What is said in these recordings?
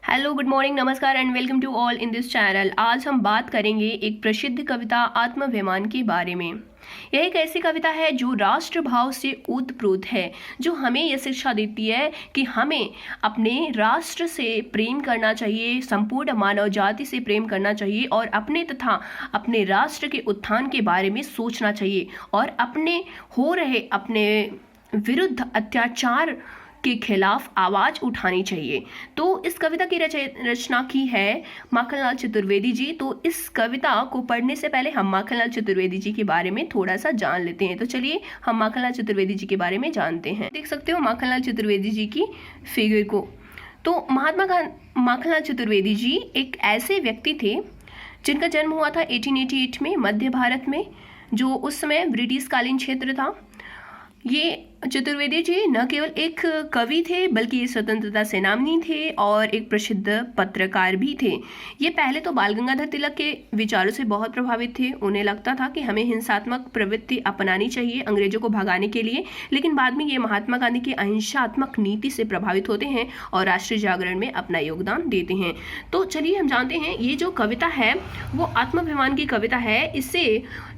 Hello, good morning, नमस्कार and welcome to all in this channel. आज हम बात करेंगे एक प्रसिद्ध कविता आत्माभिमान के बारे में। यह एक ऐसी कविता है जो राष्ट्रभाव से ओतप्रोत है, जो हमें यह शिक्षा देती है कि हमें अपने राष्ट्र से प्रेम करना चाहिए, संपूर्ण मानव जाति से प्रेम करना चाहिए और अपने तथा अपने राष्ट्र के उत्थान के बारे में सोचना चाहिए और अपने विरुद्ध अत्याचार के खिलाफ आवाज उठानी चाहिए। तो इस कविता की रचना की है माखनलाल चतुर्वेदी जी। तो इस कविता को पढ़ने से पहले हम माखनलाल चतुर्वेदी जी के बारे में थोड़ा सा जान लेते हैं। तो चलिए हम माखनलाल चतुर्वेदी जी के बारे में जानते हैं। देख सकते हो माखनलाल चतुर्वेदी जी की फिगर को। तो माखनलाल चतुर्वेदी जी एक ऐसे व्यक्ति थे जिनका जन्म हुआ था 1888 में मध्य भारत में, जो उस समय ब्रिटिश कालीन क्षेत्र था। ये चतुर्वेदी जी न केवल एक कवि थे बल्कि ये स्वतंत्रता सेनानी थे और एक प्रसिद्ध पत्रकार भी थे। ये पहले तो बाल गंगाधर तिलक के विचारों से बहुत प्रभावित थे। उन्हें लगता था कि हमें हिंसात्मक प्रवृत्ति अपनानी चाहिए अंग्रेजों को भगाने के लिए, लेकिन बाद में ये महात्मा गांधी की अहिंसात्मक नीति से प्रभावित होते हैं और राष्ट्रीय जागरण में अपना योगदान देते हैं। तो चलिए हम जानते हैं ये जो कविता है वो आत्माभिमान की कविता है।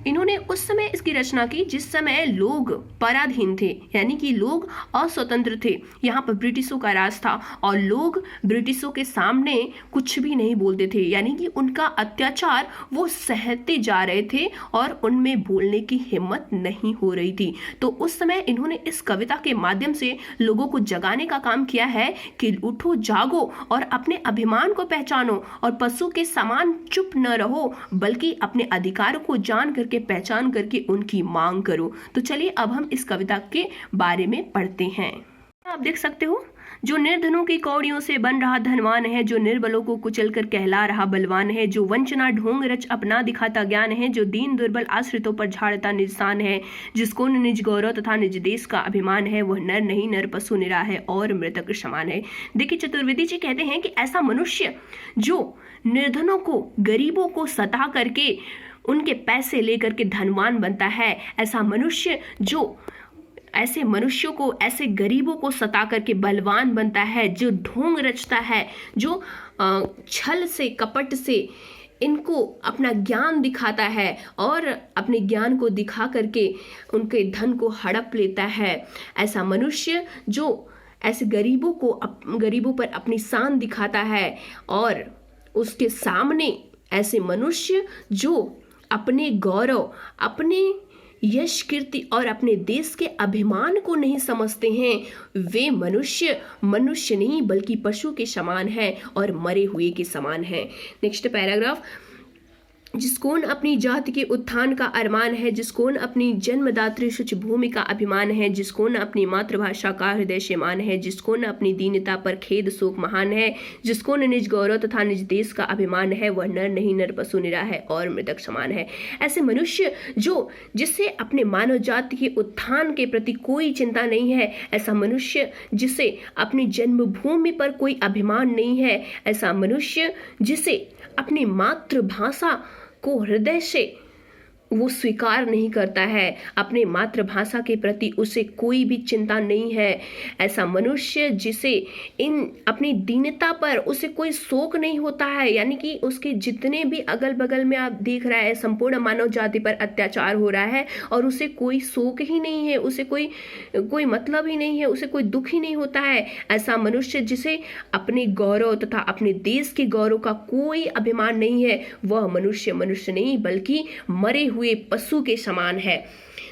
इन्होंने उस समय इसकी रचना की जिस समय लोग पराधीन थे, यानी कि लोग अस्वतंत्र थे। यहाँ पर ब्रिटिशों का राज था और लोग ब्रिटिशों के सामने कुछ भी नहीं बोलते थे, यानी कि उनका अत्याचार वो सहते जा रहे थे और उनमें बोलने की हिम्मत नहीं हो रही थी। तो उस समय इन्होंने इस कविता के माध्यम से लोगों को जगाने का काम किया है कि उठो, जागो और अपने अभिमान को पहचानो और पशु के समान चुप न रहो, बल्कि अपने अधिकारों को जान करके पहचान करके उनकी मांग करो। तो चलिए अब हम इस कविता के बारे में पढ़ते हैं। आप देख सकते हो, जो निर्धनों की कौड़ियों से बन रहा धनवान है, जो निर्बलों को कुचल कर कहला रहा बलवान है, जो वंचना ढोंग रच अपना दिखाता ज्ञान है, जो दीन दुर्बल आश्रितों पर झाड़ता निशान है, जिसको निज गौरव तथा निज देश का अभिमान है, वह नर नहीं नर पशु निरा है और मृतक समान है। देखिए चतुर्वेदी जी कहते हैं कि ऐसा मनुष्य जो निर्धनों को, गरीबों को सता करके उनके पैसे लेकर के धनवान बनता है, ऐसे मनुष्यों को, ऐसे गरीबों को सता करके बलवान बनता है, जो ढोंग रचता है, जो छल से कपट से इनको अपना ज्ञान दिखाता है और अपने ज्ञान को दिखा करके उनके धन को हड़प लेता है, ऐसा मनुष्य जो ऐसे गरीबों पर अपनी शान दिखाता है और उसके सामने ऐसे मनुष्य जो अपने गौरव, अपने यश कीर्ति और अपने देश के अभिमान को नहीं समझते हैं, वे मनुष्य नहीं बल्कि पशु के समान है और मरे हुए के समान है। Next paragraph. जिसको न अपनी जाति के उत्थान का अरमान है, जिसको न अपनी जन्मदात्री शुच भूमि का अभिमान है, जिसको न अपनी मातृभाषा का हृदय शैमान है, जिसको न अपनी दीनता पर खेद शोक महान है, जिसको न निज गौरव तथा निज देश का अभिमान है, वह नर नहीं नर पशु निरा है और मृतक समान है। ऐसे मनुष्य जिससे अपने मानव जाति के उत्थान के प्रति कोई चिंता नहीं है, ऐसा मनुष्य जिसे अपनी जन्मभूमि पर कोई अभिमान नहीं है, ऐसा मनुष्य जिसे अपनी मातृभाषा को हृदय से वो स्वीकार नहीं करता है, अपने मातृभाषा के प्रति उसे कोई भी चिंता नहीं है, ऐसा मनुष्य जिसे अपनी दीनता पर उसे कोई शोक नहीं होता है, यानी कि उसके जितने भी अगल बगल में आप देख रहा है संपूर्ण मानव जाति पर अत्याचार हो रहा है और उसे कोई शोक ही नहीं है, उसे कोई मतलब ही नहीं है, उसे कोई दुख ही नहीं होता है, ऐसा मनुष्य जिसे अपने गौरव तथा अपने देश के गौरव का कोई अभिमान नहीं है, वह मनुष्य नहीं बल्कि मरे हुए पशु के समान है।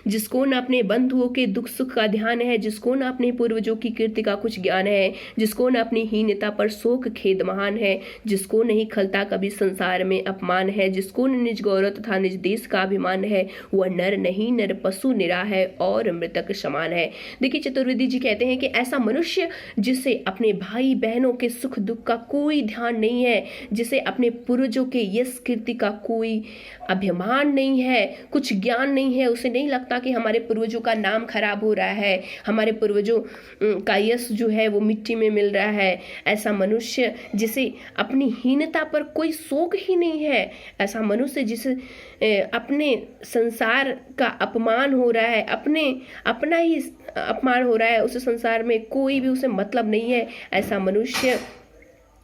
जिसको न अपने बंधुओं के दुख सुख का ध्यान है, जिसको न अपने पूर्वजों की कीर्ति का कुछ ज्ञान है, जिसको न अपनी हीनता पर शोक खेद महान है, जिसको नहीं खलता कभी संसार में अपमान है, जिसको न निज गौरव तथा निज देश का अभिमान है, वह नर नहीं नर पशु निरा है और मृतक समान है। देखिए चतुर्वेदी जी कहते हैं कि ऐसा मनुष्य जिसे अपने भाई बहनों के सुख दुख का कोई ध्यान नहीं है, जिसे अपने पूर्वजों के यश कीर्ति का कोई अभिमान नहीं है, कुछ ज्ञान नहीं है, उसे नहीं लगता कि हमारे पूर्वजों का नाम खराब हो रहा है, हमारे पूर्वजों का यश जो है वो मिट्टी में मिल रहा है, ऐसा मनुष्य जिसे अपनी हीनता पर कोई शोक ही नहीं है, ऐसा मनुष्य जिसे अपने संसार का अपमान हो रहा है, अपना ही अपमान हो रहा है, उस संसार में कोई भी उसे मतलब नहीं है, ऐसा मनुष्य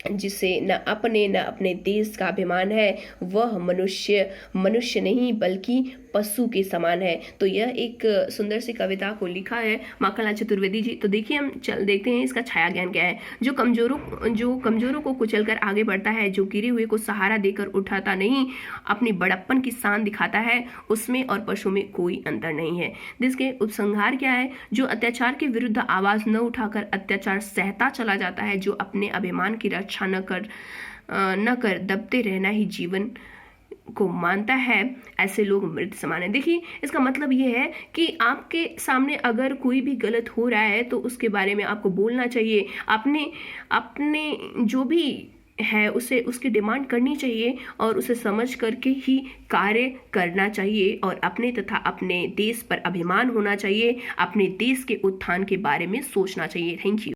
जिसे न अपने न अपने देश का अभिमान है, वह मनुष्य नहीं बल्कि पशु के समान है। तो यह एक सुंदर सी कविता को लिखा है माखनलाल चतुर्वेदी जी। तो देखिए हम देखते हैं इसका छाया ज्ञान क्या है। जो कमजोरों को कुचलकर आगे बढ़ता है, जो गिरे हुए को सहारा देकर उठाता नहीं, अपनी बड़प्पन की शान दिखाता है, उसमें और पशु में कोई अंतर नहीं है। जिसके उपसंहार क्या है? जो अत्याचार के विरुद्ध आवाज न उठाकर अत्याचार सहता चला जाता है, जो अपने अभिमान की रक्षा न कर दबते रहना ही जीवन को मानता है, ऐसे लोग मृत समान है। देखिए इसका मतलब ये है कि आपके सामने अगर कोई भी गलत हो रहा है तो उसके बारे में आपको बोलना चाहिए, अपने जो भी है उसे उसकी डिमांड करनी चाहिए और उसे समझ करके ही कार्य करना चाहिए और अपने तथा अपने देश पर अभिमान होना चाहिए, अपने देश के उत्थान के बारे में सोचना चाहिए। Thank you.